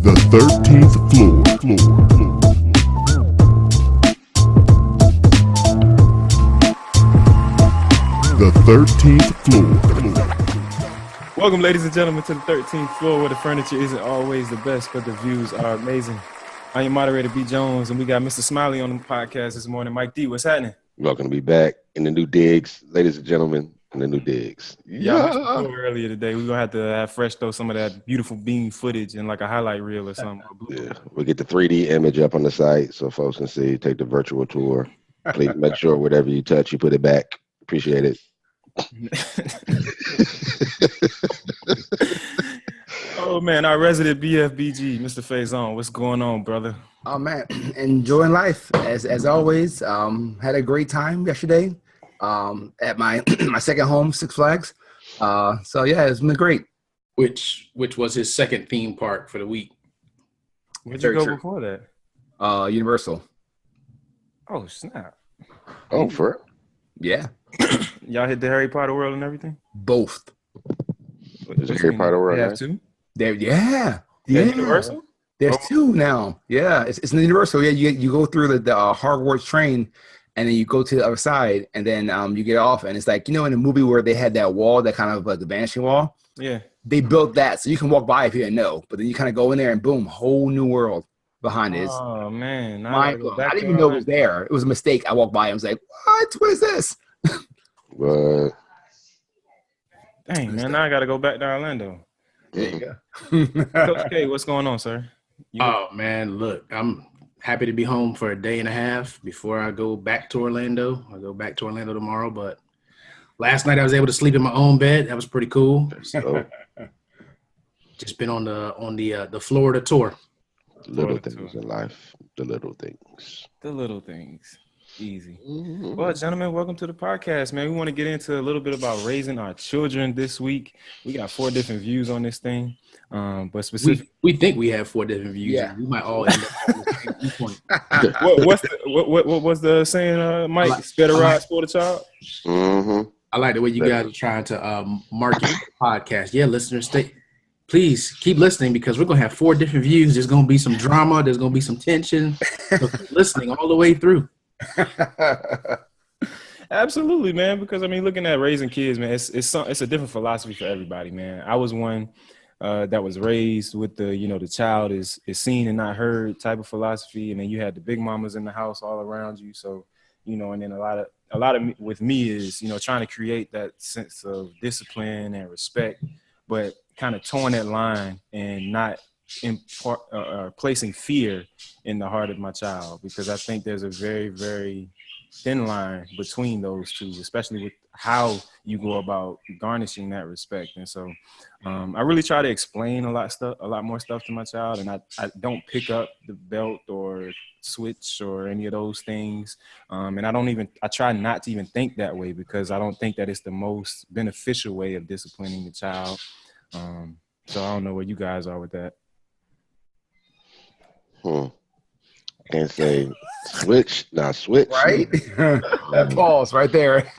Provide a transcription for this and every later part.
The 13th floor. The 13th floor. Welcome, ladies and gentlemen, to the 13th floor, where the furniture isn't always the best, but the views are amazing. I'm your moderator, B. Jones, and we got Mr. Smiley on the podcast this morning. Mike D, what's happening? Welcome to be back in the new digs, ladies and gentlemen, in the new digs. Yeah, I mentioned before earlier today. We're going to have fresh throw some of that beautiful beam footage in like a highlight reel or something. Yeah, we'll get the 3D image up on the site so folks can see, take the virtual tour. Please make sure whatever you touch, you put it back. Appreciate it. Oh, man, our resident BFBG, Mr. Faison, what's going on, brother? Oh, man, enjoying life as always. Had a great time yesterday at my my second home, Six Flags. So yeah, it's been great. Which was his second theme park for the week. Where'd you go before that? Universal. Oh, snap. Oh, for it? Yeah. Y'all hit the Harry Potter world and everything? Both. Is it Harry Potter world? They have two? Yeah. Universal? There's two now. Yeah, it's in the Universal. Yeah, you go through the Hogwarts train, and then you go to the other side, and then you get off, and it's like, you know, in the movie where they had that wall, that kind of like the vanishing wall. Yeah. They built that so you can walk by if you didn't know, but then you kind of go in there and boom, whole new world behind it. Oh man, I didn't even know it was there. It was a mistake. I walked by and was like, what is this? What? Dang, man, now I got to go back to Orlando. There you go. Coach K, what's going on, sir? Oh, man, look, I'm happy to be home for a day and a half before I go back to Orlando. I'll go back to Orlando tomorrow, but last night I was able to sleep in my own bed. That was pretty cool. So just been on the Florida tour. Little things in life. The little things. The little things. Easy. Mm-hmm. Well, gentlemen, welcome to the podcast, man. We want to get into a little bit about raising our children this week. We got 4 different views on this thing, but specifically, we think we have 4 different views. Yeah. We might all end up on the same point. what was the saying, Mike? Spare the rod, spoil the child. Mm-hmm. I like the way you guys are trying to market the podcast. Yeah, listeners, please keep listening because we're going to have 4 different views. There's going to be some drama. There's going to be some tension. So keep listening all the way through. Absolutely, man. Because I mean, looking at raising kids, man, it's a different philosophy for everybody, man. I was one that was raised with the child is seen and not heard type of philosophy, and then you had the big mamas in the house all around you. So, and then a lot of with me is trying to create that sense of discipline and respect, but kind of towing that line and not placing fear in the heart of my child, because I think there's a very, very thin line between those two, especially with how you go about garnishing that respect. And so I really try to explain a lot more stuff to my child, and I don't pick up the belt or switch or any of those things. And I try not to even think that way, because I don't think that it's the most beneficial way of disciplining the child. So I don't know where you guys are with that. Can't say switch, not switch. Right? That pause right there.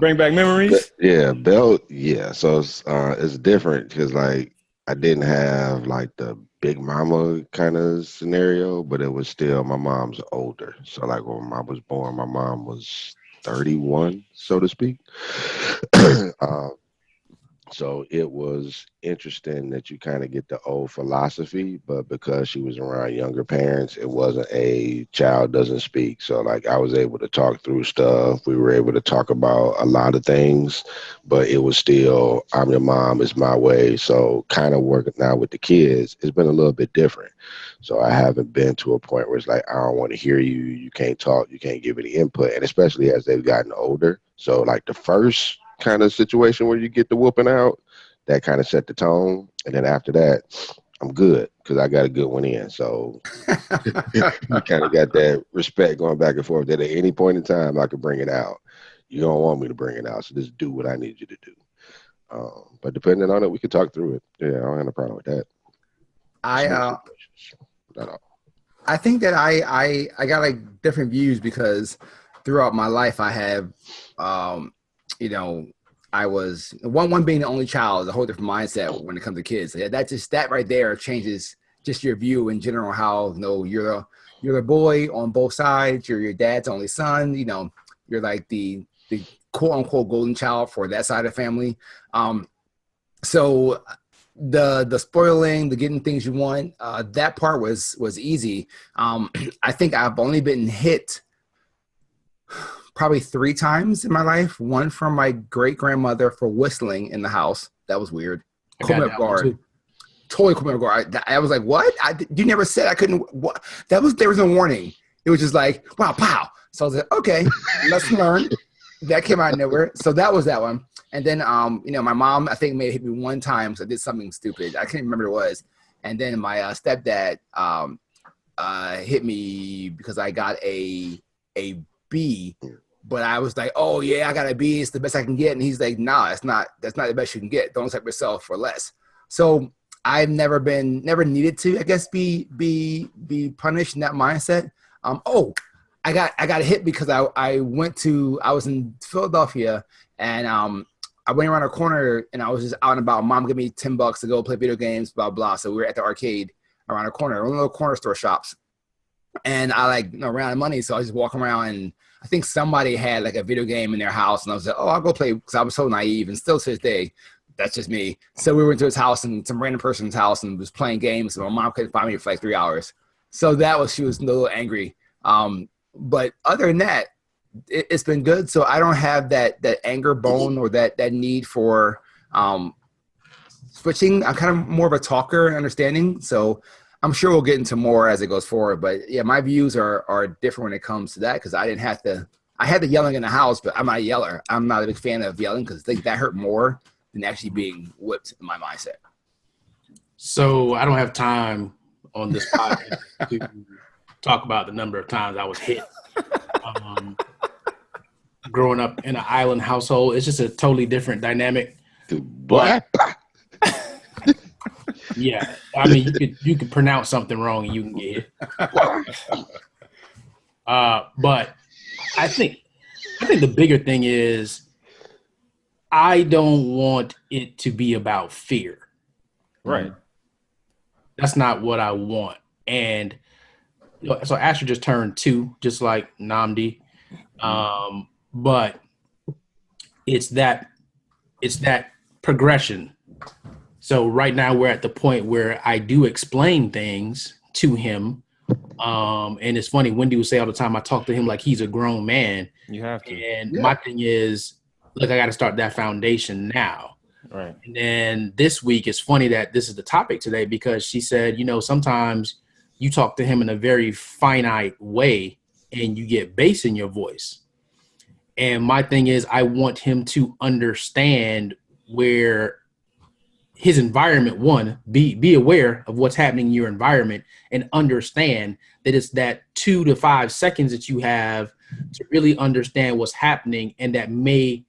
Bring back memories. Yeah, belt. Yeah, so it's different because like I didn't have like the big mama kind of scenario, but it was still, my mom's older. So like when I was born, my mom was 31, so to speak. So it was interesting that you kind of get the old philosophy, but because she was around younger parents, it wasn't a child doesn't speak. So like I was able to talk through stuff. We were able to talk about a lot of things, but it was still, I'm your mom, it's my way. So kind of working now with the kids, it's been a little bit different. So I haven't been to a point where it's like, I don't want to hear you. You can't talk. You can't give any input. And especially as they've gotten older. So like the first kind of situation where you get the whooping out, that kind of set the tone, and then after that I'm good because I got a good one in. So you kind of got that respect going back and forth that at any point in time I could bring it out. You don't want me to bring it out, so just do what I need you to do. But depending on it, we could talk through it. Yeah, I don't have a problem with that. I think that I got like different views because throughout my life I have I was one being the only child is a whole different mindset when it comes to kids. That right there changes just your view in general, how you're the boy on both sides, you're your dad's only son, you're like the quote unquote golden child for that side of the family. So the spoiling, the getting things you want, that part was easy. I think I've only been hit probably 3 times in my life. One from my great grandmother for whistling in the house. That was weird. Caught me off guard. Totally caught me off guard. I was like, "What? You never said I couldn't." What? There was no warning. It was just like, "Wow, pow!" So I was like, "Okay, let's learn." That came out of nowhere. So that was that one. And then, my mom, I think, may have hit me one time because I did something stupid. I can't remember what it was. And then my stepdad hit me because I got a B. But I was like, "Oh yeah, I got a B. It's the best I can get." And he's like, "Nah, that's not the best you can get. Don't accept yourself for less." So I've never needed to, I guess, be punished in that mindset. I got hit because I was in Philadelphia and I went around a corner and I was just out and about. Mom gave me $10 to go play video games, blah blah. So we were at the arcade around a corner, one of the corner store shops, and I ran out of money, so I was just walking around and I think somebody had like a video game in their house, and I was like, "Oh, I'll go play," because I was so naive, and still to this day, that's just me. So we went to his house and some random person's house and was playing games. And my mom couldn't find me for like 3 hours. So she was a little angry. But other than that, it's been good. So I don't have that anger bone or that need for switching. I'm kind of more of a talker and understanding. So I'm sure we'll get into more as it goes forward. But yeah, my views are different when it comes to that because I had the yelling in the house, but I'm not a yeller. I'm not a big fan of yelling because I think that hurt more than actually being whipped in my mindset. So I don't have time on this podcast to talk about the number of times I was hit. Growing up in an island household, it's just a totally different dynamic. But yeah, I mean, you could pronounce something wrong and you can get hit. But I think the bigger thing is I don't want it to be about fear. Right. That's not what I want. And so Asher just turned 2, just like Namdi. But it's that progression. So right now we're at the point where I do explain things to him. And it's funny, Wendy would say all the time, I talk to him like he's a grown man. You have to. And my thing is, look, I got to start that foundation now. Right. And then this week, it's funny that this is the topic today because she said, sometimes you talk to him in a very finite way and you get bass in your voice. And my thing is, I want him to understand where his environment, one, be aware of what's happening in your environment and understand that it's that 2 to 5 seconds that you have to really understand what's happening and that may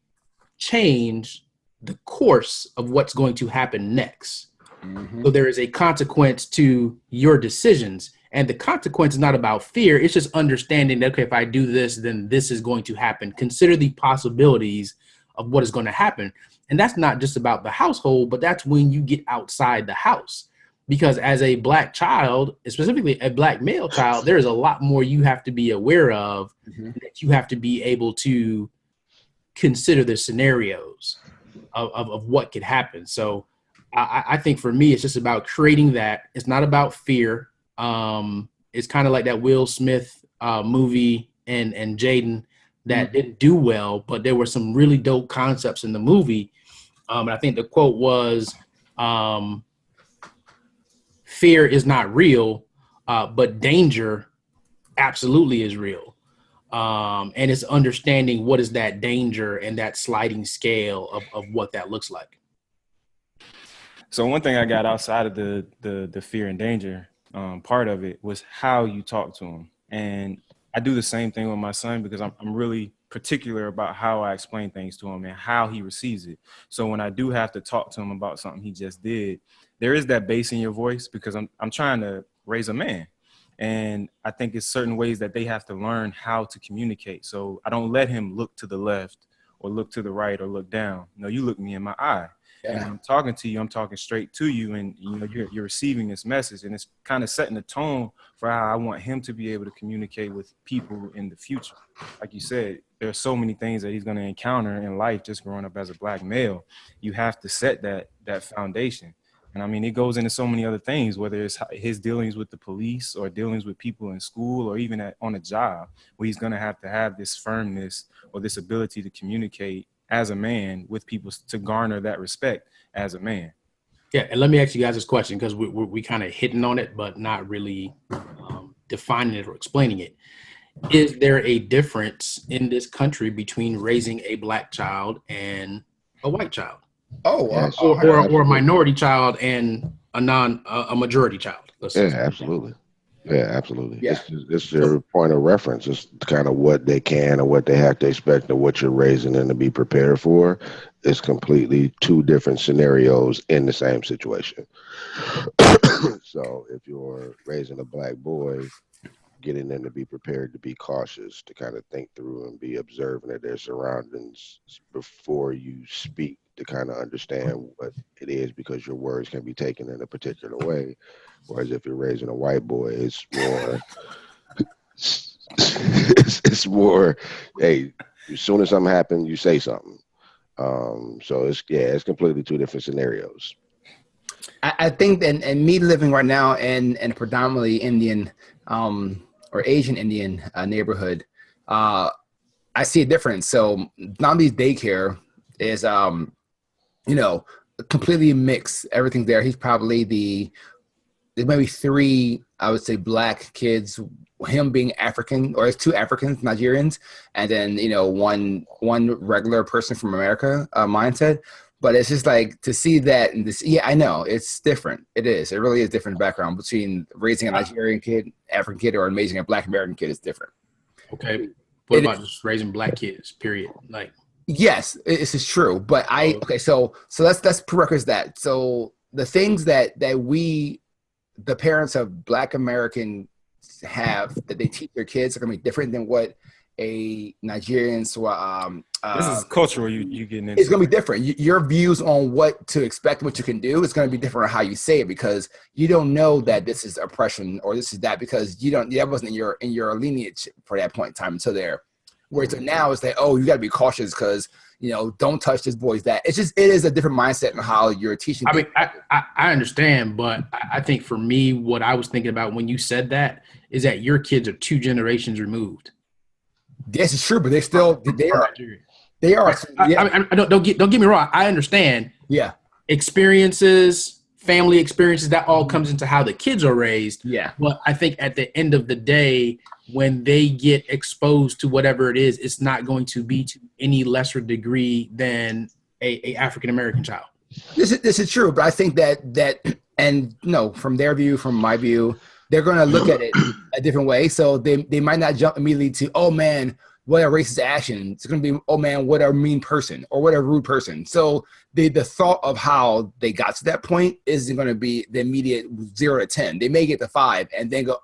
change the course of what's going to happen next. Mm-hmm. So there is a consequence to your decisions. And the consequence is not about fear. It's just understanding that, okay, if I do this, then this is going to happen. Consider the possibilities of what is going to happen. And that's not just about the household, but that's when you get outside the house. Because as a Black child, specifically a Black male child, there is a lot more you have to be aware of, that you have to be able to consider the scenarios of what could happen. So I think for me, it's just about creating that. It's not about fear. It's kind of like that Will Smith movie and Jaden that didn't do well, but there were some really dope concepts in the movie. And I think the quote was, fear is not real, but danger absolutely is real. And it's understanding what is that danger and that sliding scale of what that looks like. So one thing I got outside of the fear and danger part of it was how you talk to him. And I do the same thing with my son because I'm really particular about how I explain things to him and how he receives it. So when I do have to talk to him about something he just did, there is that bass in your voice because I'm trying to raise a man. And I think it's certain ways that they have to learn how to communicate. So I don't let him look to the left or look to the right or look down. No, you look me in my eye. And when Yeah. I'm talking to you, I'm talking straight to you, and you're receiving this message, and it's kind of setting the tone for how I want him to be able to communicate with people in the future. Like you said, there's so many things that he's going to encounter in life just growing up as a black male. You have to set that foundation. And I mean, it goes into so many other things, whether it's his dealings with the police or dealings with people in school or even on a job, where he's going to have this firmness or this ability to communicate as a man with people to garner that respect as a man. Yeah, and let me ask you guys this question because we kind of hitting on it, but not really defining it or explaining it. Is there a difference in this country between raising a black child and a white child, Oh, Yes. or a minority child and a majority child? Let's Yeah, say. absolutely. Yeah, absolutely. Yeah. It's your point of reference. It's kind of what they can or what they have to expect or what you're raising them to be prepared for. It's completely two different scenarios in the same situation. So if you're raising a black boy, getting them to be prepared to be cautious, to kind of think through and be observant of their surroundings before you speak, to kind of understand what it is, because your words can be taken in a particular way. Whereas if you're raising a white boy, it's more, it's more, hey, as soon as something happens, you say something. So it's completely two different scenarios. I think that, and me living right now in a predominantly Indian or Asian Indian neighborhood, I see a difference. So Nambi's daycare is, completely mixed. Everything there. He's probably there's maybe three, I would say, black kids. Him being African, or it's two Africans, Nigerians, and then one regular person from America mindset. But it's just like to see that and this. Yeah, I know it's different. It is. It really is different background between raising a Nigerian kid, African kid, or raising a Black American kid is different. Okay. What It about just raising black kids? Period. Like, yes, this is true. But okay. So let's prerequisite that. So the things that we, the parents of Black American have that they teach their kids are gonna be different than what a Nigerian. So This is cultural you getting into. it's going to be different. Your views on what to expect, what you can do, is going to be different on how you say it, because you don't know that this is oppression or this is that, because that wasn't in your lineage for that point in time until there. Whereas now it's like, oh, you got to be cautious because don't touch this boy's that. It is a different mindset on how you're teaching. I mean, I understand, but I think for me, what I was thinking about when you said that is that your kids are 2 generations removed. This is true, but they are. Yeah. I don't get me wrong. I understand. Yeah. Experiences, family experiences, that all comes into how the kids are raised. Yeah. But I think at the end of the day, when they get exposed to whatever it is, it's not going to be to any lesser degree than a African American child. This is true, but I think that and from their view, from my view, they're going to look at it a different way. So they might not jump immediately to, oh man, what a racist action. It's going to be, oh man, what a mean person or what a rude person. So the thought of how they got to that point isn't going to be the immediate 0 to 10. They may get to 5 and then go,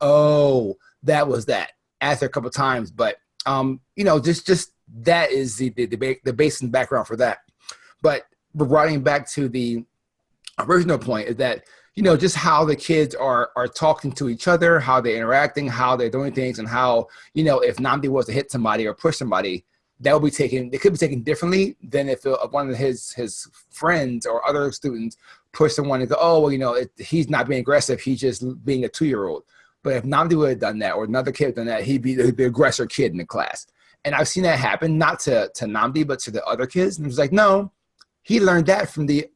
oh, that was that after a couple of times. But just that is the base and background for that. But writing back to the original point is that just how the kids are talking to each other, how they're interacting, how they're doing things, and how, if Nnamdi was to hit somebody or push somebody, that would be taken, it could be taken differently than if one of his friends or other students push someone and go, oh, well, he's not being aggressive, he's just being a 2-year-old. But if Nnamdi would have done that, or another kid had done that, he'd be the aggressor kid in the class. And I've seen that happen, not to Nnamdi, but to the other kids. And it was like, no, he learned that from the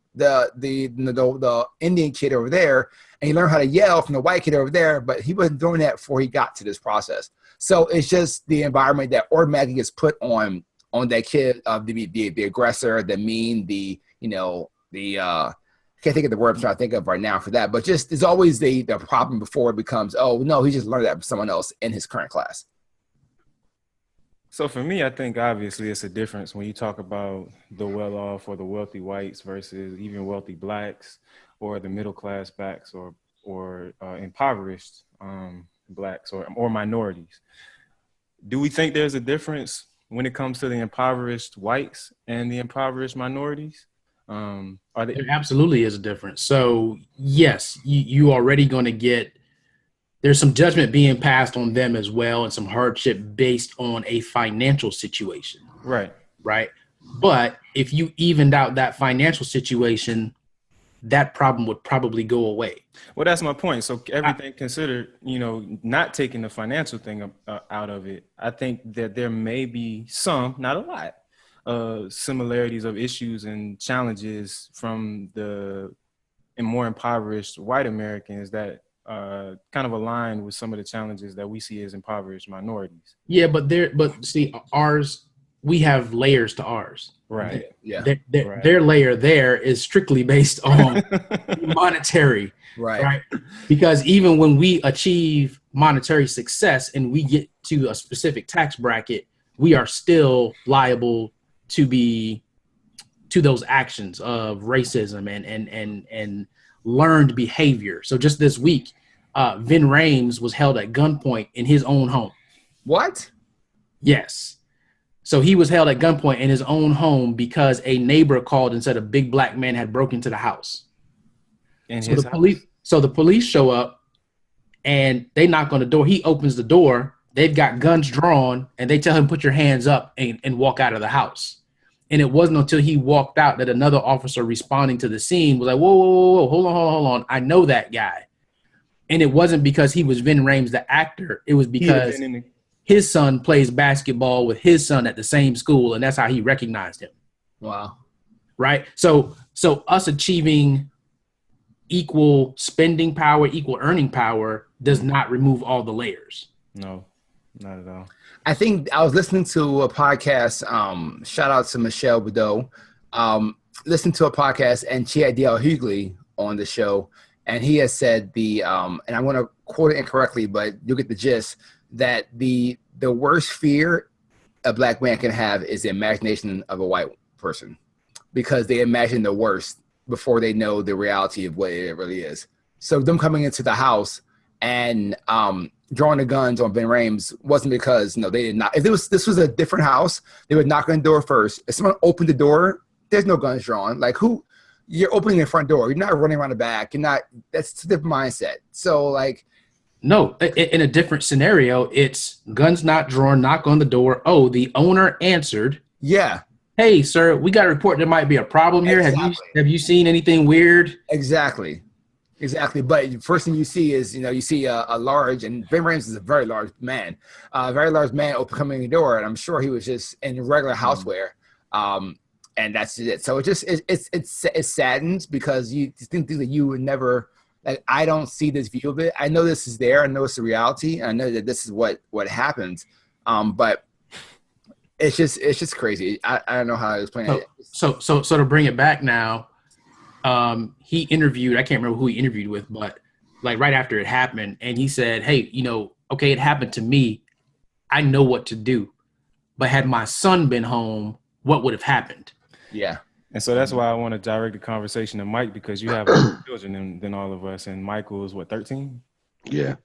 Indian kid over there, and he learned how to yell from the white kid over there, but he wasn't doing that before he got to this process. So it's just the environment that automatically gets put on that kid of the aggressor, the mean, I can't think of the word I'm trying to think of right now for that, but just it's always the problem before it becomes, oh no, he just learned that from someone else in his current class. So for me, I think obviously it's a difference when you talk about the well-off or the wealthy whites versus even wealthy blacks or the middle-class blacks or impoverished blacks or minorities. Do we think there's a difference when it comes to the impoverished whites and the impoverished minorities? Are they? There absolutely is a difference. So yes, you already going to get, there's some judgment being passed on them as well, and some hardship based on a financial situation. Right. Right. But if you evened out that financial situation, that problem would probably go away. Well, that's my point. So everything considered, not taking the financial thing out of it, I think that there may be some, not a lot, similarities of issues and challenges from the more impoverished white Americans that kind of align with some of the challenges that we see as impoverished minorities. Yeah, but see, ours, we have layers to ours. Right. Yeah. Their layer there is strictly based on monetary. Right. Because even when we achieve monetary success and we get to a specific tax bracket, we are still liable to those actions of racism and learned behavior. So just this week, Vin Rames was held at gunpoint in his own home. What? Yes. So he was held at gunpoint in his own home because a neighbor called and said a big black man had broken into the house. So the police show up and they knock on the door. He opens the door. They've got guns drawn and they tell him, put your hands up and walk out of the house. And it wasn't until he walked out that another officer responding to the scene was like, whoa, hold on. I know that guy. And it wasn't because he was Vin Rames, the actor. It was because his son plays basketball with his son at the same school, and that's how he recognized him. Wow. Right? So us achieving equal spending power, equal earning power does not remove all the layers. No, not at all. I think I was listening to a podcast, shout out to Michelle Bedeau, listened to a podcast, and she had D.L. Hughley on the show, and he has said and I'm going to quote it incorrectly, but you'll get the gist, that the worst fear a black man can have is the imagination of a white person, because they imagine the worst before they know the reality of what it really is. So them coming into the house and drawing the guns on Vin Rames wasn't because they did not. If this was a different house, they would knock on the door first. If someone opened the door, there's no guns drawn. Like, who? You're opening the front door. You're not running around the back. You're not. That's a different mindset. So like. No, in a different scenario, it's guns not drawn, knock on the door. Oh, the owner answered. Yeah. Hey, sir, we got a report there might be a problem here. Exactly. Have you seen anything weird? Exactly. But the first thing you see is, you see a large, and Vin Rames is a very large man, coming in the door, and I'm sure he was just in regular housewear. And that's it. So it saddens because you think that you would never. Like, I don't see this view of it. I know this is there. I know it's a reality. I know that this is what happens. But it's just crazy. I don't know how to explain it. So to bring it back now, he interviewed, I can't remember who he interviewed with, but like right after it happened, and he said, hey, okay, it happened to me. I know what to do. But had my son been home, what would have happened? Yeah. And so that's why I want to direct the conversation to Mike, because you have more children than all of us. And Michael is 13? Yeah.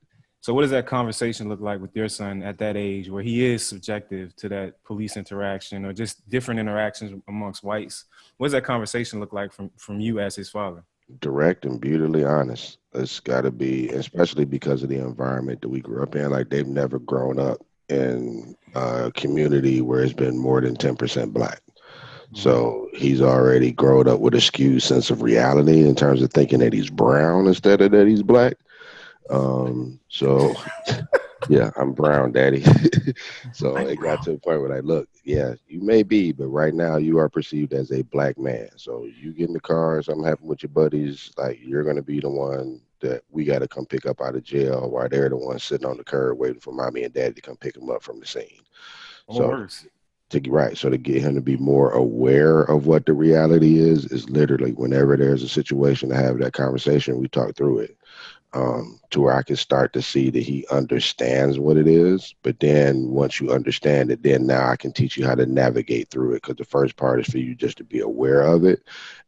So what does that conversation look like with your son at that age where he is subjective to that police interaction or just different interactions amongst whites? What does that conversation look like from you as his father? Direct and brutally honest. It's got to be, especially because of the environment that we grew up in. Like, they've never grown up in a community where it's been more than 10% black. So he's already grown up with a skewed sense of reality in terms of thinking that he's brown instead of that he's black. So yeah, I'm brown, daddy. So it got to the point where look, yeah, you may be, but right now you are perceived as a black man. So you get in the car, something happened with your buddies, like, you're going to be the one that we got to come pick up out of jail while they're the ones sitting on the curb waiting for mommy and daddy to come pick them up from the scene. To get him to be more aware of what the reality is literally whenever there's a situation to have that conversation, we talk through it, to where I can start to see that he understands what it is. But then once you understand it, then now I can teach you how to navigate through it. Because the first part is for you just to be aware of it.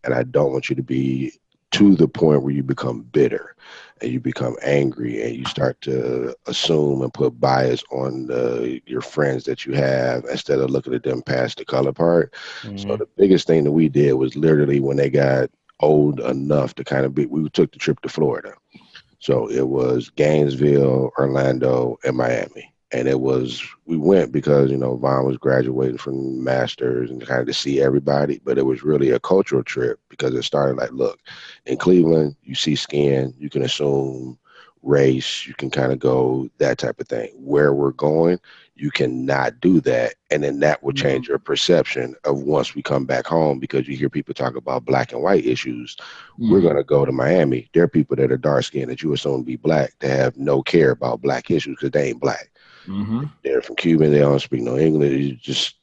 And I don't want you to be to the point where you become bitter and you become angry and you start to assume and put bias on your friends that you have instead of looking at them past the color part. So the biggest thing that we did was literally when they got old enough to kind of we took the trip to Florida. So it was Gainesville, Orlando, and Miami. And we went because, Vaughn was graduating from master's and kind of to see everybody, but it was really a cultural trip because it started like, look, in Cleveland, you see skin, you can assume race, you can kind of go that type of thing. Where we're going, you cannot do that. And then that will change your perception of once we come back home, because you hear people talk about black and white issues. We're going to go to Miami. There are people that are dark skinned that you assume to be black that have no care about black issues because they ain't black. They're from Cuba, they don't speak no English. You just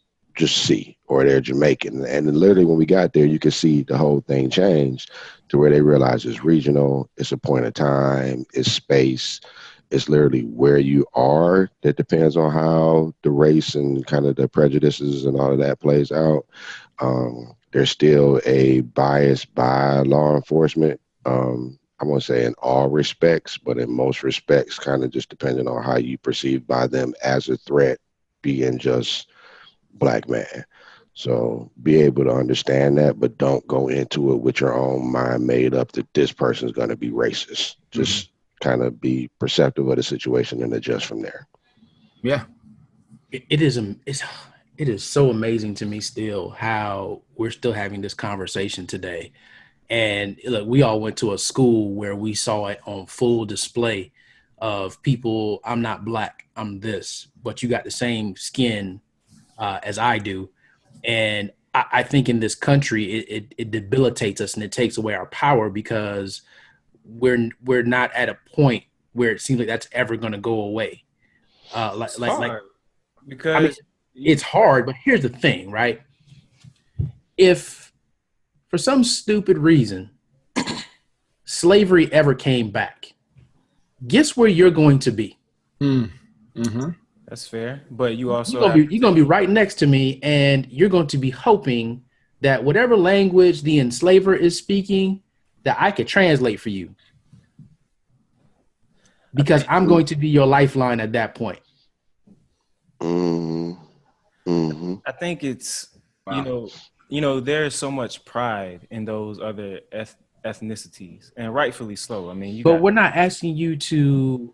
see, or they're Jamaican. And then literally when we got there, you could see the whole thing change to where they realize it's regional, it's a point of time, it's space, it's literally where you are that depends on how the race and kind of the prejudices and all of that plays out. There's still a bias by law enforcement. I won't say in all respects, but in most respects, kind of just depending on how you perceive by them as a threat, being just black man. So be able to understand that, but don't go into it with your own mind made up that this person is going to be racist. Just kind of be perceptive of the situation and adjust from there. Yeah. It is so amazing to me still how we're still having this conversation today. And look, we all went to a school where we saw it on full display of people. I'm not black, I'm this, but you got the same skin as I do. And I think in this country, it debilitates us and it takes away our power because we're not at a point where it seems like that's ever going to go away. Because it's hard, but here's the thing, right? If for some stupid reason slavery ever came back, guess where you're going to be? That's fair, but you also you're gonna be right next to me, and you're going to be hoping that whatever language the enslaver is speaking, that I could translate for you, because I'm going to be your lifeline at that point. I think it's there's so much pride in those other ethnicities, and rightfully so. I mean, we're not asking you to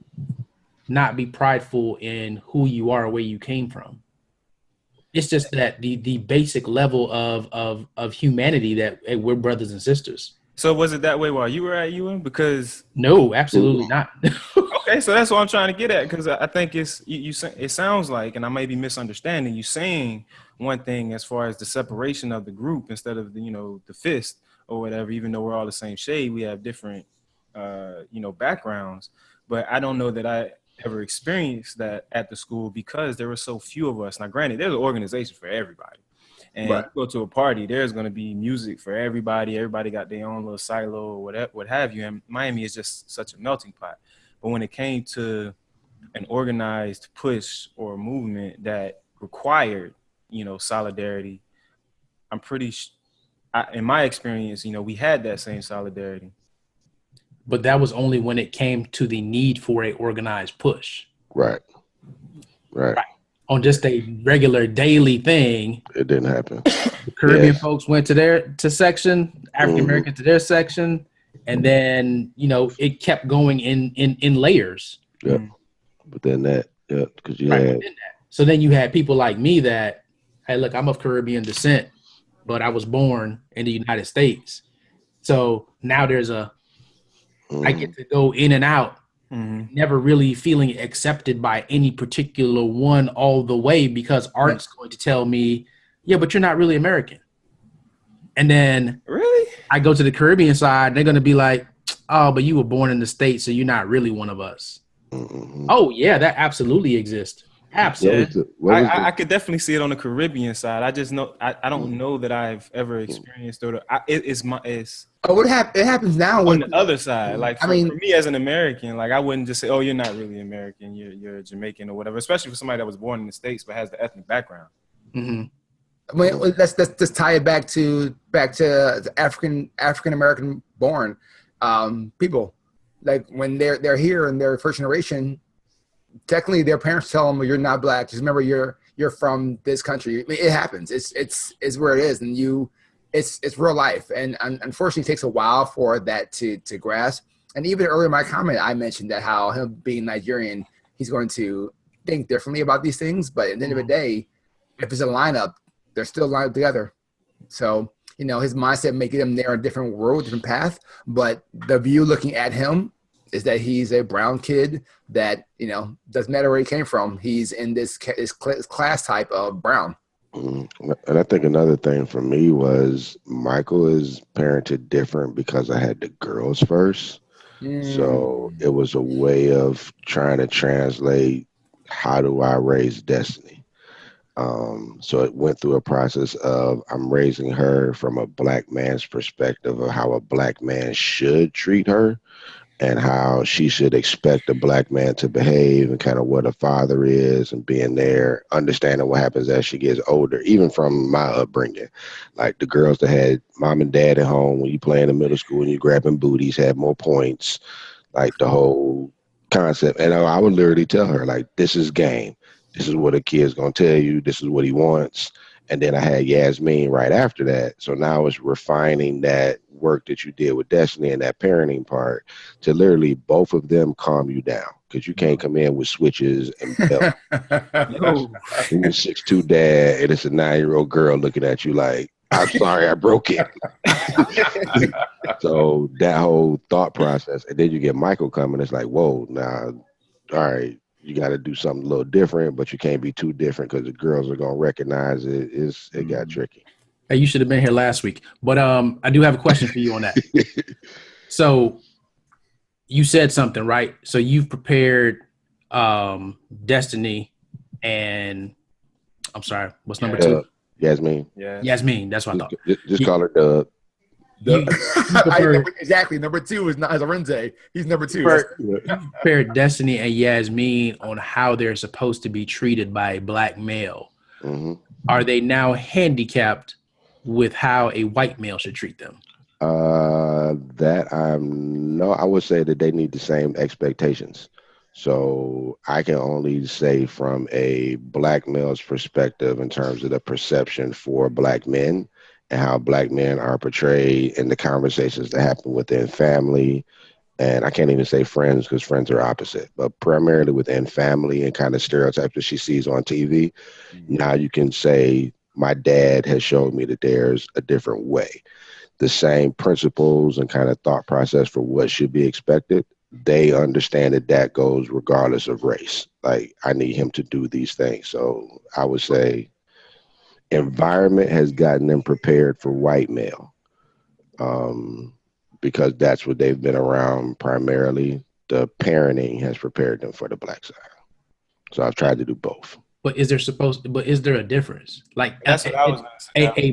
not be prideful in who you are or where you came from. It's just that the basic level of humanity that we're brothers and sisters. So was it that way while you were at UN? Because no, absolutely not. Okay, so that's what I'm trying to get at, because I think it sounds like, and I may be misunderstanding, you saying one thing as far as the separation of the group instead of the fist or whatever. Even though we're all the same shade, we have different backgrounds. But I don't know that I ever experienced that at the school because there were so few of us. Now, granted, there's an organization for everybody. And you go to a party, there's going to be music for everybody. Everybody got their own little silo or what have you. And Miami is just such a melting pot. But when it came to an organized push or movement that required, solidarity, I'm pretty in my experience, we had that same solidarity. But that was only when it came to the need for a organized push. Right. On just a regular daily thing, it didn't happen. The Caribbean folks went to their section, African American to their section, and then it kept going in layers. Yeah, but then because you had. So then you had people like me that, hey, look, I'm of Caribbean descent, but I was born in the United States. So now there's I get to go in and out. Never really feeling accepted by any particular one all the way, because art's going to tell me, yeah, but you're not really American. And then really, I go to the Caribbean side, and they're going to be like, oh, but you were born in the States, so you're not really one of us. Oh, yeah, that absolutely exists. Absolutely. I could definitely see it on the Caribbean side. I just know I don't know that I've ever experienced it. It happens now on the other side. Like for me as an American, like I wouldn't just say, "Oh, you're not really American. You're Jamaican or whatever." Especially for somebody that was born in the States but has the ethnic background. I mean, let's just tie it back to the African American born people. Like when they're here and they're first generation, technically their parents tell them, well, "You're not black. Just remember you're from this country." I mean, it happens. It's where it is, and it's real life. And unfortunately, it takes a while for that to grasp. And even earlier in my comment, I mentioned that how him being Nigerian, he's going to think differently about these things. But at the end of the day, if it's a lineup, they're still lined up together. So, his mindset may get him there in a different world, different path. But the view looking at him is that he's a brown kid that, doesn't matter where he came from. He's in this class type of brown. And I think another thing for me was Michael is parented different because I had the girls first. So it was a way of trying to translate, how do I raise Destiny? So it went through a process of I'm raising her from a black man's perspective of how a black man should treat her and how she should expect a black man to behave and kind of what a father is and being there, understanding what happens as she gets older, even from my upbringing. Like the girls that had mom and dad at home when you play in middle school and you grabbing booties had more points, like the whole concept. And I would literally tell her, like, this is game. This is what a kid's going to tell you. This is what he wants. And then I had Yasmin right after that. So now it's refining that work that you did with Destiny and that parenting part to literally both of them calm you down. Because you can't come in with switches and belt. You're 6'2" dad, and it's a 9-year-old girl looking at you like, I'm sorry, I broke it. So that whole thought process. And then you get Michael coming. It's like, whoa, now, all right. You got to do something a little different, but you can't be too different because the girls are going to recognize it. It got tricky. Hey, you should have been here last week. But I do have a question for you on that. So you said something, right? So you've prepared Destiny and I'm sorry, what's number 2? Yasmin. Yeah. Yasmin, that's what I thought. Just call her Doug. Exactly. Number 2 is not Arenze. He's number 2. You prepared Destiny and Yasmin on how they're supposed to be treated by a black male. Mm-hmm. Are they now handicapped with how a white male should treat them? I would say that they need the same expectations. So I can only say from a black male's perspective in terms of the perception for black men and how black men are portrayed in the conversations that happen within family. And I can't even say friends because friends are opposite, but primarily within family and kind of stereotypes that she sees on TV. Mm-hmm. Now you can say, my dad has showed me that there's a different way. The same principles and kind of thought process for what should be expected. They understand that goes regardless of race. Like, I need him to do these things. So I would say environment has gotten them prepared for white male because that's what they've been around primarily. The parenting has prepared them for the black side. So I've tried to do both. But is there a difference? Like, That's what I was going to say.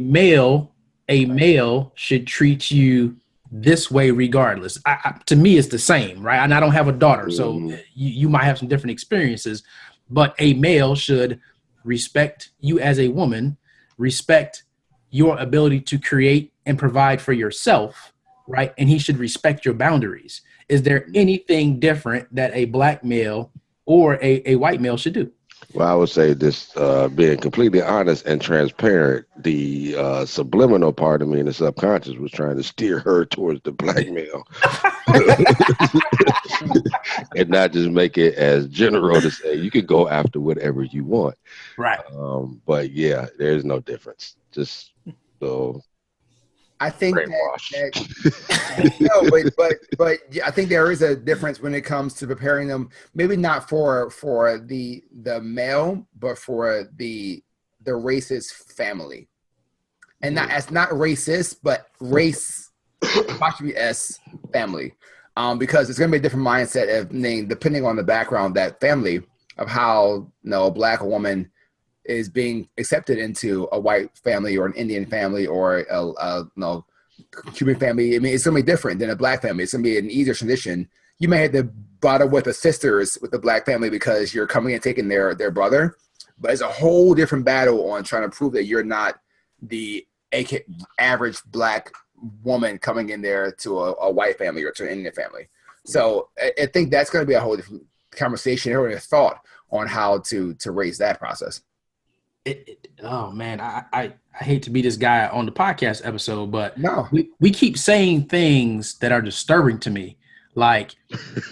A male should treat you this way regardless. To me, it's the same, right? And I don't have a daughter, so you might have some different experiences, but a male should respect you as a woman, respect your ability to create and provide for yourself, right? And he should respect your boundaries. Is there anything different that a black male or a white male should do? Well, I would say this, being completely honest and transparent, the subliminal part of me in the subconscious was trying to steer her towards the black male. And not just make it as general to say, you can go after whatever you want. Right. But yeah, there's no difference. Just so I think but yeah, I think there is a difference when it comes to preparing them. Maybe not for the male, but for the racist family, and not racist, but race apostrophe S family, because it's going to be a different mindset of depending on the background of that family of how a black woman is being accepted into a white family or an Indian family or a Cuban family. I mean, it's going to be different than a black family. It's going to be an easier transition. You may have to bother with the sisters with the black family because you're coming and taking their brother. But it's a whole different battle on trying to prove that you're not the average black woman coming in there to a white family or to an Indian family. So I think that's going to be a whole different conversation or a thought on how to raise that process. Oh man, I hate to be this guy on the podcast episode, but No. we keep saying things that are disturbing to me. Like,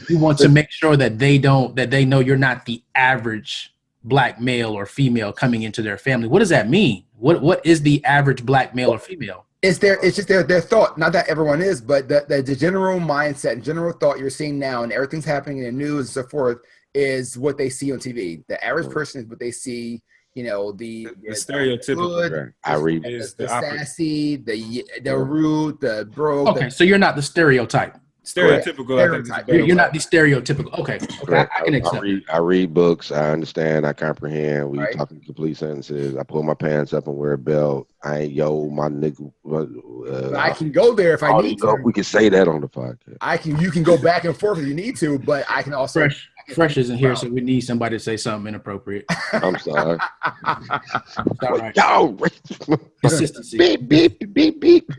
you want to make sure that they know you're not the average black male or female coming into their family. What does that mean? What is the average black male or female? It's just their thought. Not that everyone is, but the general mindset and general thought you're seeing now, and everything's happening in the news and so forth, is what they see on TV. The average person is what they see. You know, the stereotypical. good, I read the sassy, the rude, the broke. Okay, so you're not the stereotype. Stereotypical. I think is a better You're not word. the stereotypical. Okay. I can accept. I read books. I understand. I comprehend. We Right. talking complete sentences. I pull my pants up and wear a belt. I ain't my nigga. I can go there if I need to. We can say that on the podcast. You can go back and forth if you need to, but I can also. Fresh isn't here, so we need somebody to say something inappropriate. I'm sorry. It's all right. Yo, Consistency. beep, beep, beep, beep.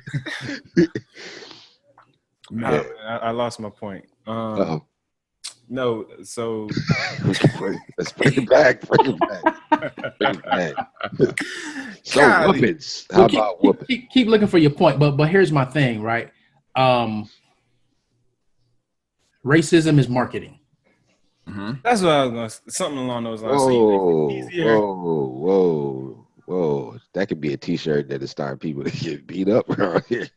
No, I lost my point. Uh-oh. No, so Let's bring it back. Bring it back. So Golly. whoopings. How about whooping? Keep looking for your point, but here's my thing, right? Racism is marketing. that's what I was going to say. Something along those lines. Whoa. That could be a t-shirt that is starting people to get beat up around here.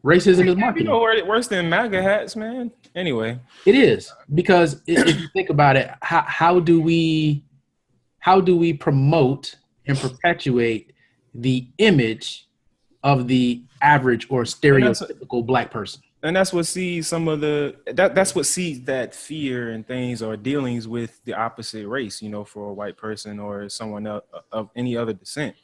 Racism is You marketing. know, worse than MAGA hats, man. Anyway, It is, because if you think about it, how do we promote and perpetuate the image of the average or stereotypical black person? and that's what sees that's what sees that fear and things or dealings with the opposite race, you know, for a white person or someone else of any other descent.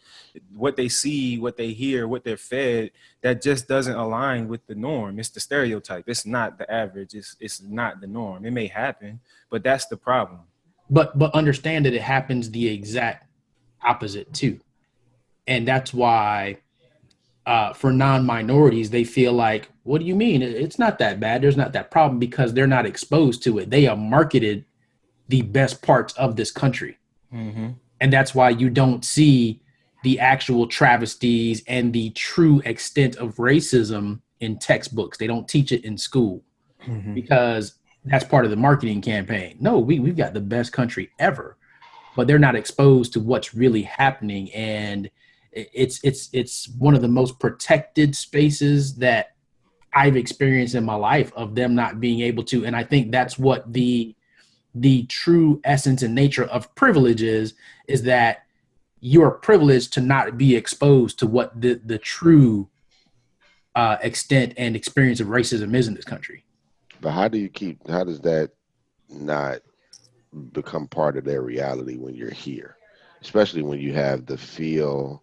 What they see, what they hear, what they're fed, that just doesn't align with the norm. It's the stereotype. It's not the average. It's not the norm. It may happen, but that's the problem. But understand that it happens the exact opposite too. And that's why for non-minorities, they feel like, what do you mean? It's not that bad. There's not that problem, because they're not exposed to it. They are marketed the best parts of this country. Mm-hmm. And that's why you don't see the actual travesties and the true extent of racism in textbooks. They don't teach it in school because that's part of the marketing campaign. No, we've got the best country ever, but they're not exposed to what's really happening. And it's one of the most protected spaces that I've experienced in my life, of them not being able to. And I think that's what the true essence and nature of privilege is that you are privileged to not be exposed to what the true extent and experience of racism is in this country. But how does that not become part of their reality when you're here? Especially when you have the feel,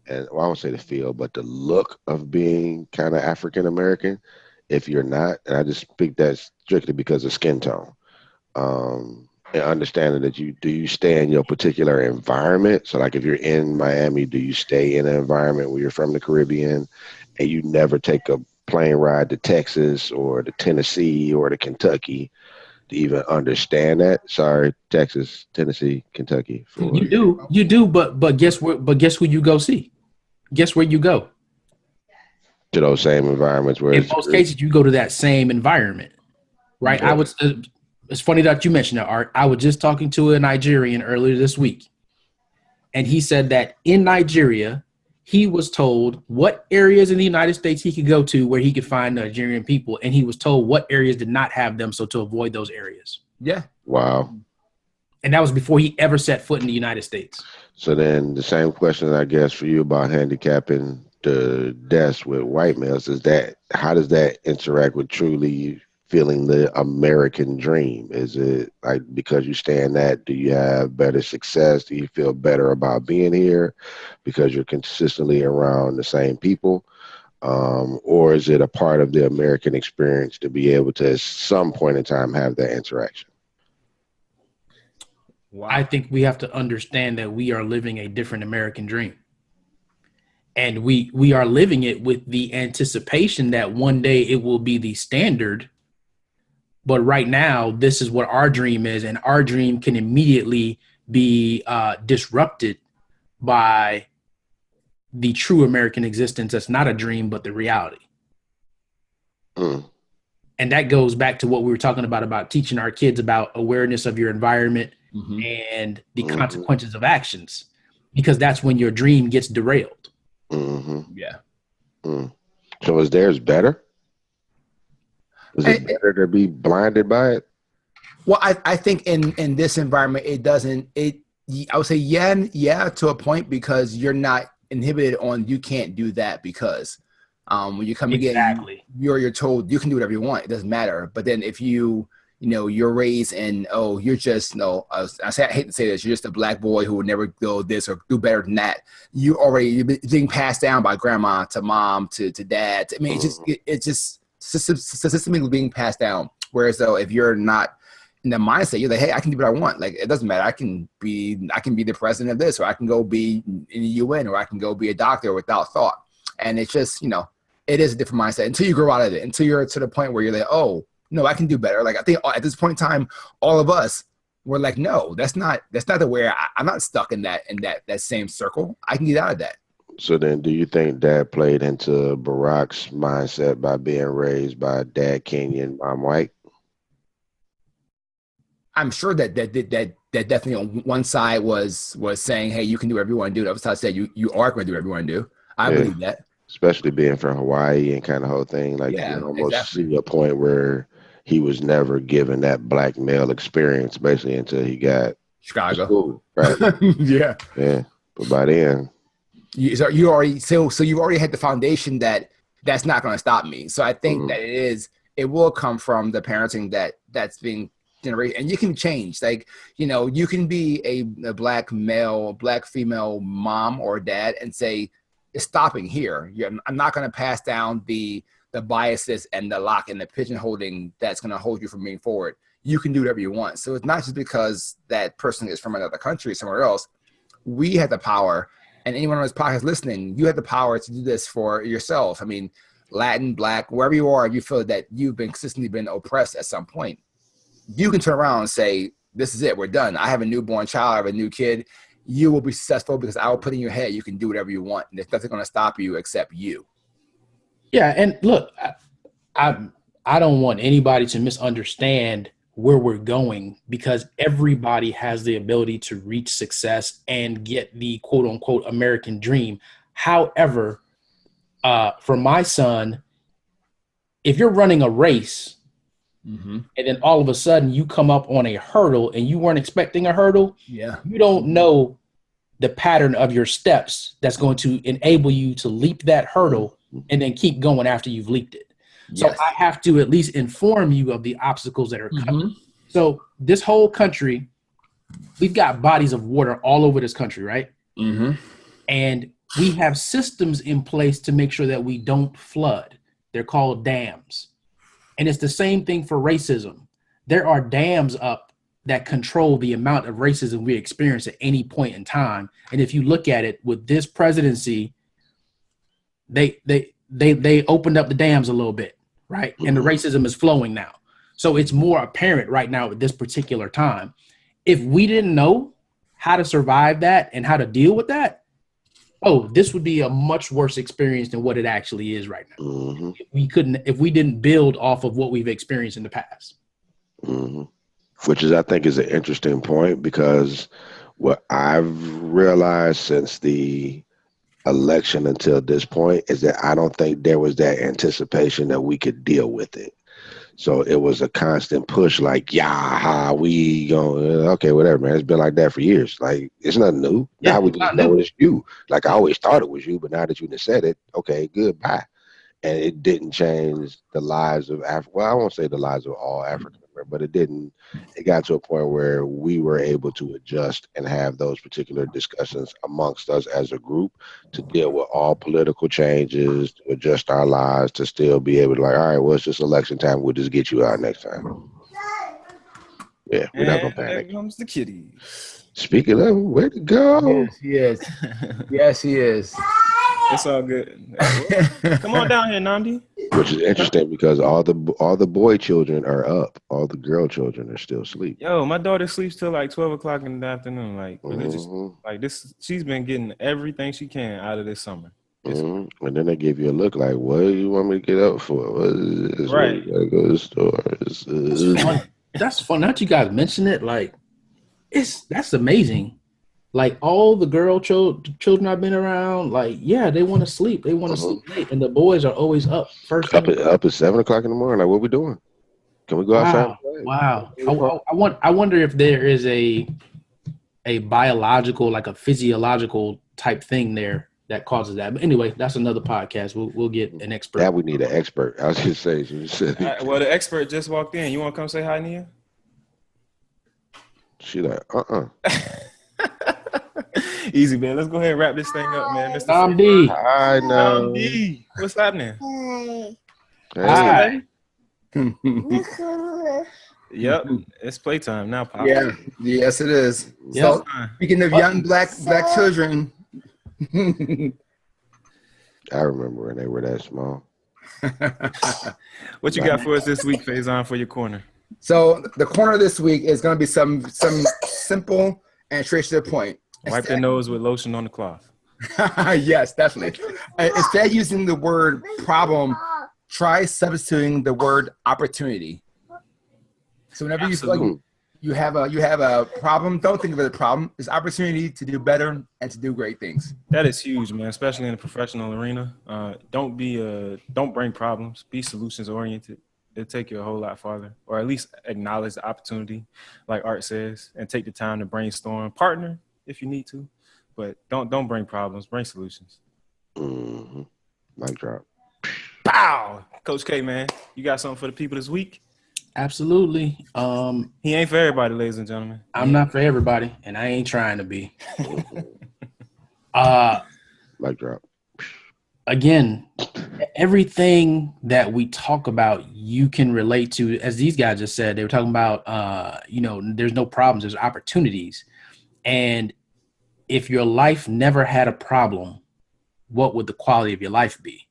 and well, I won't say the feel, but the look of being kind of African American. If you're not, and I just speak that strictly because of skin tone, and understanding that you stay in your particular environment. So like if you're in Miami, do you stay in an environment where you're from the Caribbean and you never take a plane ride to Texas or to Tennessee or to Kentucky to even understand that? Sorry, Texas, Tennessee, Kentucky. You do, but guess who you go see? Guess where you go? To those same environments where in most cases you go to that same environment, right? Yeah. It's funny that you mentioned that, Art. I was just talking to a Nigerian earlier this week, and he said that in Nigeria, he was told what areas in the United States he could go to where he could find Nigerian people, and he was told what areas did not have them, so to avoid those areas. Yeah. Wow. And that was before he ever set foot in the United States. So then the same question, I guess, for you about handicapping the deaths with white males is that how does that interact with truly feeling the American dream? Is it like because you stay in that, do you have better success? Do you feel better about being here because you're consistently around the same people? Or is it a part of the American experience to be able to at some point in time have that interaction? Wow. I think we have to understand that we are living a different American dream. And we are living it with the anticipation that one day it will be the standard. But right now, this is what our dream is, and our dream can immediately be disrupted by the true American existence. That's not a dream, but the reality. Mm. And that goes back to what we were talking about teaching our kids about awareness of your environment Mhm. and the Mhm. consequences of actions, because that's when your dream gets derailed. Hmm. Yeah. Mm. So is theirs better? Is it better to be blinded by it? Well, I think in this environment, it doesn't. I would say yeah, to a point, because you're not inhibited on you can't do that because when you come Exactly. again, you're told you can do whatever you want. It doesn't matter. But then if you're raised in, you're just I hate to say this, you're just a black boy who would never go this or do better than that. You're being passed down by grandma to mom to dad. I mean, it's just systemically being passed down. Whereas though, if you're not in the mindset, you're like, hey, I can do what I want. Like, it doesn't matter. I can be the president of this, or I can go be in the UN, or I can go be a doctor without thought. And it's just, it is a different mindset until you grow out of it, until you're to the point where you're like, oh, no, I can do better. Like, I think at this point in time, all of us were like, no, that's not the way. I'm not stuck in that same circle. I can get out of that. So then, do you think that played into Barack's mindset by being raised by dad Kenyan, mom white? I'm sure that definitely on one side was saying, hey, you can do whatever you want to do. The other side said you are going to do whatever you want to do. I believe that. Especially being from Hawaii and kind of whole thing. Like, Yeah, you almost exactly. see a point where he was never given that black male experience, basically, until he got to Chicago. school, right? Yeah. Yeah. But by then, So you already had the foundation that's not going to stop me. So I think that it will come from the parenting that's being generated, and you can change. Like, you can be a black male, black female mom or dad and say, it's stopping here. I'm not going to pass down the biases and the lock and the pigeonholing that's going to hold you from moving forward. You can do whatever you want. So it's not just because that person is from another country, somewhere else. We have the power, and anyone on this podcast listening, you have the power to do this for yourself. I mean, Latin, black, wherever you are, you feel that you've been consistently been oppressed at some point. You can turn around and say, this is it, we're done. I have a newborn child, I have a new kid. You will be successful because I will put in your head, you can do whatever you want. And there's nothing going to stop you except you. Yeah. And look, I don't want anybody to misunderstand where we're going, because everybody has the ability to reach success and get the quote unquote American dream. However, for my son, if you're running a race, and then all of a sudden you come up on a hurdle and you weren't expecting a hurdle, yeah, you don't know the pattern of your steps that's going to enable you to leap that hurdle and then keep going after you've leaped it. So yes. I have to at least inform you of the obstacles that are coming. So this whole country, we've got bodies of water all over this country, right? And we have systems in place to make sure that we don't flood. They're called dams. And it's the same thing for racism. There are dams up that control the amount of racism we experience at any point in time. And if you look at it with this presidency, they opened up the dams a little bit, right? And the racism is flowing now. So it's more apparent right now at this particular time. If we didn't know how to survive that and how to deal with that, this would be a much worse experience than what it actually is right now. If we didn't build off of what we've experienced in the past. Which I think is an interesting point, because what I've realized since the election until this point is that I don't think there was that anticipation that we could deal with it. So it was a constant push, like, we go, okay, whatever, man. It's been like that for years. Like, it's nothing new. Yeah, now we just know it's you. Like, I always thought it was you, but now that you just said it, okay, good, bye. And it didn't change the lives of Africa. Well, I won't say the lives of all Africans, but it didn't. It got to a point where we were able to adjust and have those particular discussions amongst us as a group to deal with all political changes, to adjust our lives, to still be able to, like, all right, well, it's just election time. We'll just get you out next time. Yeah, we're not gonna And there panic. comes the kitty. Speaking of, way to go. Yes, he is. Yes, he is. It's all good. Come on down here, Namdi. Which is interesting because all the boy children are up. All the girl children are still asleep. Yo, my daughter sleeps till like 12 o'clock in the afternoon. Like religious. Mhm, Like this, she's been getting everything she can out of this summer. mhm. And then they give you a look like, "What do you want me to get up for? What is this? Right. We gotta go to the store." That's fun. That's fun. Now that you guys mention it, like that's amazing. Like all the girl children I've been around, like they want to sleep. They want to sleep late, and the boys are always up first thing. Up at 7 o'clock in the morning. Like, what we doing? Can we go outside? Wow. I wonder if there is a biological, like a physiological type thing there that causes that. But anyway, that's another podcast. We'll get an expert. That we need an expert. I was just saying. So you said, All right, well, the expert just walked in. You want to come say hi, Nia? she like, Easy, man. Let's go ahead and wrap this thing up, man. Mr. Tom D. I know. D. What's happening? Hi. Yep, it's playtime now, Pop. Yeah, yes, it is. Yep. So, speaking of young black children, I remember when they were that small. What you got for us this week, Faison, for your corner? so the corner this week is going to be some simple and straight to the point. Wipe their nose with lotion on the cloth. Yes, definitely. Instead of using the word problem, try substituting the word opportunity. So whenever you feel like you have a problem, don't think of it as a problem. It's opportunity to do better and to do great things. That is huge, man, especially in the professional arena. Don't bring problems. Be solutions oriented. It'll take you a whole lot farther, or at least acknowledge the opportunity, like Art says, and take the time to brainstorm. Partner if you need to, but don't bring problems. Bring solutions. Mm-hmm. Mic drop. Pow! Coach K, man, you got something for the people this week? Absolutely. He ain't for everybody, ladies and gentlemen. I'm not for everybody, and I ain't trying to be. Mic drop. Again, everything that we talk about, you can relate to. As these guys just said, they were talking about, there's no problems, there's opportunities. And if your life never had a problem, what would the quality of your life be?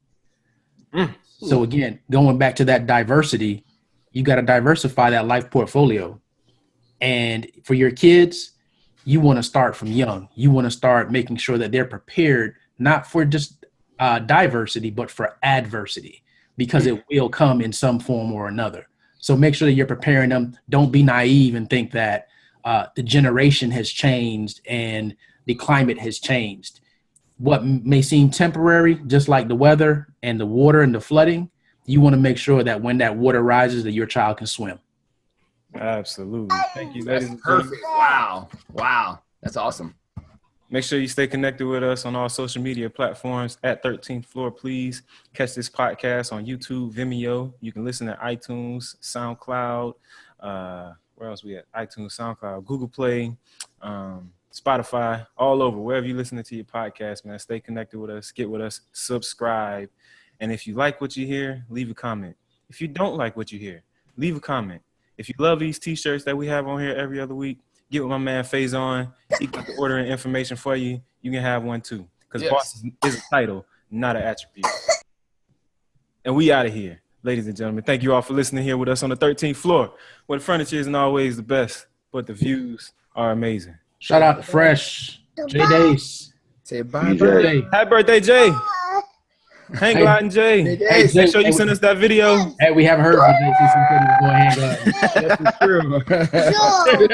So again, going back to that diversity, you got to diversify that life portfolio. And for your kids, you want to start from young. You want to start making sure that they're prepared, not for just diversity, but for adversity, because it will come in some form or another. So make sure that you're preparing them. Don't be naive and think that the generation has changed and the climate has changed. What may seem temporary, just like the weather and the water and the flooding, you want to make sure that when that water rises, that your child can swim. Absolutely. Thank you, ladies and Perfect. gentlemen. Wow. That's awesome. Make sure you stay connected with us on all social media platforms at 13th Floor. Please catch this podcast on YouTube, Vimeo. You can listen to iTunes, SoundCloud. Where else we at? iTunes, SoundCloud, Google Play, Spotify, all over. Wherever you're listening to your podcast, man, stay connected with us. Get with us. Subscribe. And if you like what you hear, leave a comment. If you don't like what you hear, leave a comment. If you love these T-shirts that we have on here every other week, get with my man Faison. He got the ordering information for you. You can have one too. Because boss is a title, not an attribute. And we out of here, ladies and gentlemen. Thank you all for listening here with us on the 13th floor, where the furniture isn't always the best, but the views are amazing. Shout out to Fresh, J Days. Say bye. Birthday. Happy birthday, Jay. Hang gliding, Jay. Hey, Make sure you send us that video. Hey, we haven't heard from JC, so we couldn't go ahead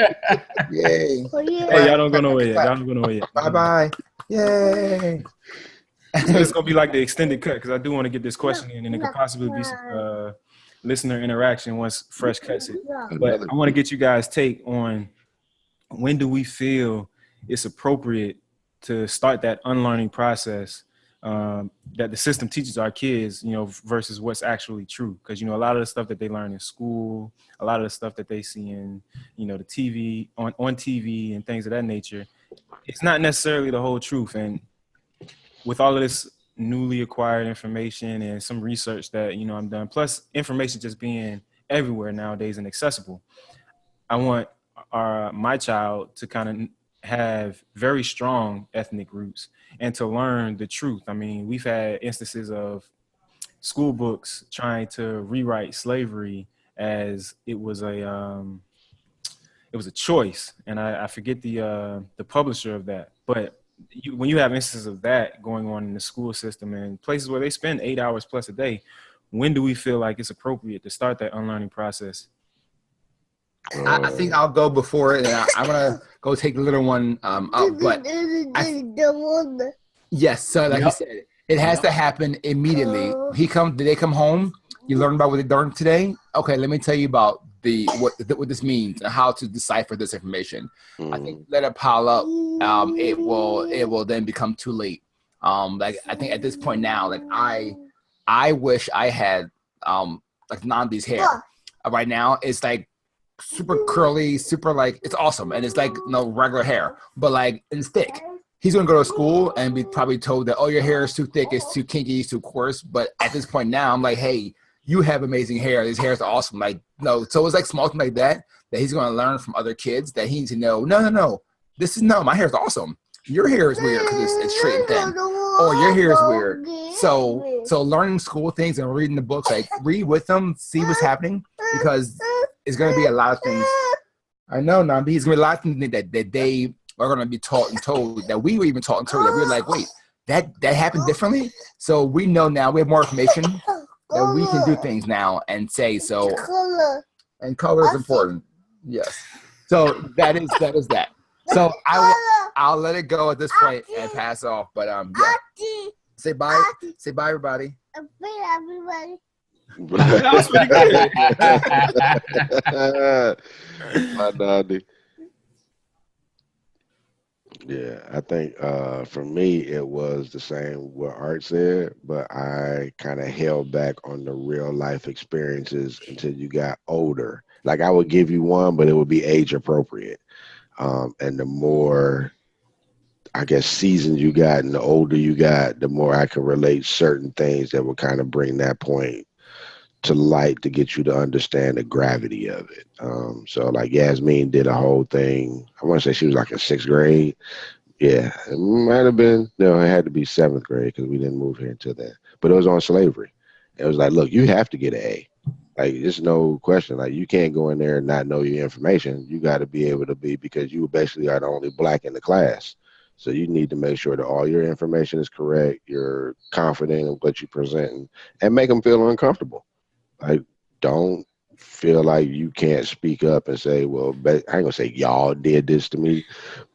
and Yay. Hey, y'all don't go nowhere yet. Y'all don't go nowhere yet. Bye-bye. Yay. It's going to be like the extended cut because I do want to get this question in, and it could possibly be some listener interaction once Fresh cuts it. But I want to get you guys' take on when do we feel it's appropriate to start that unlearning process that the system teaches our kids, versus what's actually true. Because, a lot of the stuff that they learn in school, a lot of the stuff that they see in, the TV, on TV and things of that nature, it's not necessarily the whole truth. And with all of this newly acquired information and some research that, I'm done, plus information just being everywhere nowadays and accessible, I want my child to kind of have very strong ethnic roots and to learn the truth. I mean, we've had instances of school books trying to rewrite slavery as it was a choice, and I forget the publisher of that. But when you have instances of that going on in the school system and places where they spend 8 hours plus a day, when do we feel like it's appropriate to start that unlearning process? I think I'll go before it. And I'm gonna go take the little one out, but yes. So like you said, it has to happen immediately. Did they come home? You learn about what they learned today. Okay, let me tell you about what this means and how to decipher this information. I think let it pile up. It will then become too late. Like I think at this point now, like I wish I had like Nandi's hair. Right now, it's like super curly, super like it's awesome, and it's like no regular hair, but like it's thick. He's gonna go to school and be probably told that, oh, your hair is too thick, it's too kinky, it's too coarse. But at this point now, I'm like, hey, you have amazing hair. This hair is awesome. Like no, so it's like small things like that he's gonna learn from other kids that he needs to know. No, my hair is awesome. Your hair is weird because it's straight and thin, or your hair is weird. So learning school things and reading the books, like read with them, see what's happening, because it's going to be a lot of things. I know, Nambi, it's going to be a lot of things that they are going to be taught and told, that we were even taught and told, that we're like, wait, that happened differently? So we know now, we have more information that we can do things now and say so. And color is important. Yes. So that is that. So I'll let it go at this point and pass off. But yeah. Say bye. Say bye, everybody. My daddy. Yeah, I think for me it was the same what Art said, but I kind of held back on the real life experiences until you got older. Like I would give you one, but it would be age appropriate. And the more, I guess, seasoned you got and the older you got, the more I can relate certain things that would kind of bring that point to light to get you to understand the gravity of it. So like Yasmin did a whole thing. I want to say she was like in 6th grade. Yeah, it might have been, no, it had to be 7th grade because we didn't move here until then. But it was on slavery. It was like, look, you have to get an A. Like, there's no question. Like, you can't go in there and not know your information. You got to be able to be, because you basically are the only black in the class. So you need to make sure that all your information is correct. You're confident in what you're presenting, and make them feel uncomfortable. Like, don't feel like you can't speak up and say, well, I ain't gonna say y'all did this to me,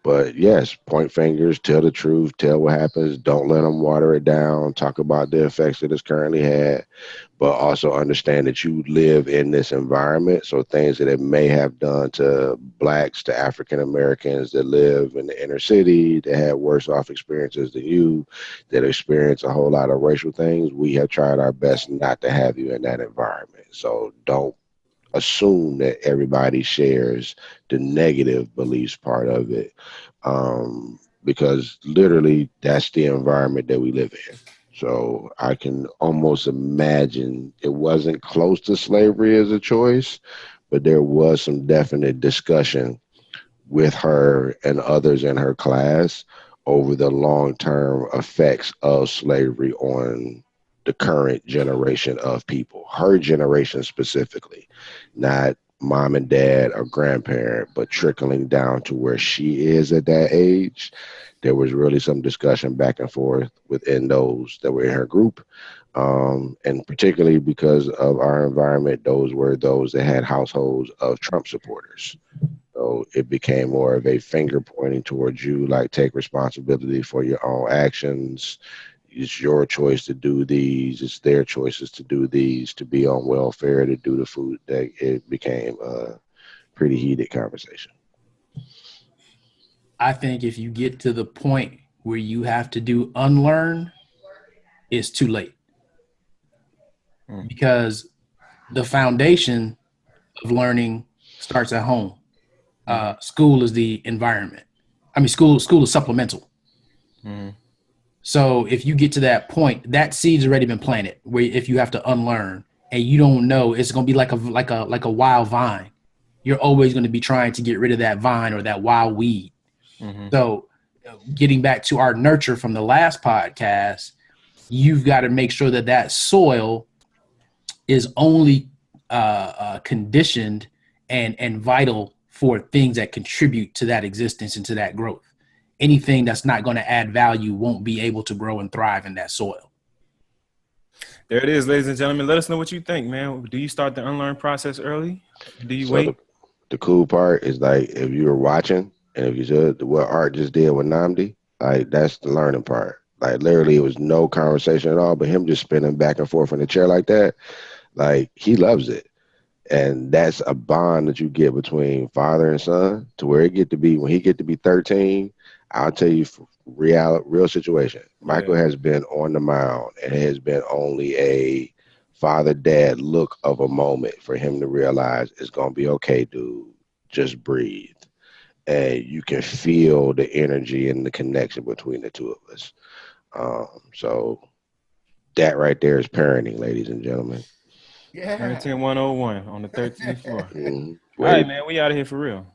but yes, point fingers, tell the truth, tell what happens. Don't let them water it down. Talk about the effects that it's currently had, but also understand that you live in this environment. So things that it may have done to blacks, to African Americans that live in the inner city, that had worse off experiences than you, that experience a whole lot of racial things, we have tried our best not to have you in that environment. So don't assume that everybody shares the negative beliefs part of it, because literally that's the environment that we live in. So I can almost imagine it wasn't close to slavery as a choice, but there was some definite discussion with her and others in her class over the long-term effects of slavery on the current generation of people, her generation specifically, not mom and dad or grandparent, but trickling down to where she is at that age. There was really some discussion back and forth within those that were in her group. And particularly because of our environment, those were those that had households of Trump supporters. So it became more of a finger pointing towards you, like, take responsibility for your own actions. It's your choice to do these. It's their choices to do these, to be on welfare, to do the food. That it became a pretty heated conversation. I think if you get to the point where you have to do unlearn, it's too late. Because the foundation of learning starts at home. School is the environment. I mean, school is supplemental. So if you get to that point, that seed's already been planted. Where if you have to unlearn and you don't know, it's gonna be like a wild vine. you're always going to be trying to get rid of that vine or that wild weed. Mhm. So getting back to our nurture from the last podcast, you've got to make sure that that soil is only conditioned and vital for things that contribute to that existence and to that growth. Anything that's not going to add value won't be able to grow and thrive in that soil. There it is, ladies and gentlemen. Let us know what you think, man. Do you start the unlearn process early? Do you So wait? the cool part is like if you were watching and if you said what Art just did with Namdi, like that's the learning part. Like literally it was no conversation at all, but him just spinning back and forth in the chair like that, like he loves it. And that's a bond that you get between father and son to where it get to be when he get to be 13. I'll tell you real situation. Michael has been on the mound and it has been only a father-dad look of a moment for him to realize it's gonna be okay, dude. Just breathe. And you can feel the energy and the connection between the two of us. So that right there is parenting, ladies and gentlemen. Yeah. Parenting 101 on the 13th floor. Mhm. All right, man. We out of here for real.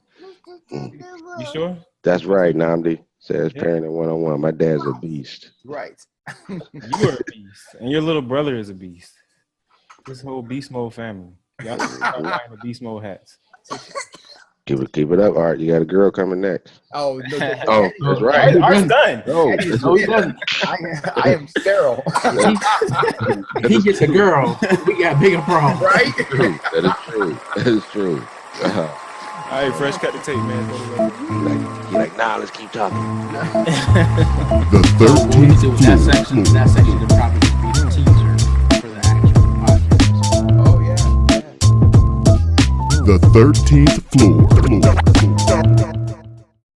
You sure? That's right, Namdi. Says Yeah. parenting 101. My dad's a beast. Right. You are a beast, and your little brother is a beast. This whole beast mode family. Y'all should start buying the beast mode hats. Keep it up, Art. You got a girl coming next. Oh, no, Oh, that's right. Art's done. No, No, he doesn't. I am sterile. If he gets a girl, we got bigger problems. Right? that is true. That is true. All right, Fresh, cut the tape, man. He like, nah, let's keep talking. The What we 13th do with that section, floor. that section could probably just be the teaser for the actual podcast. Oh, yeah. The 13th floor.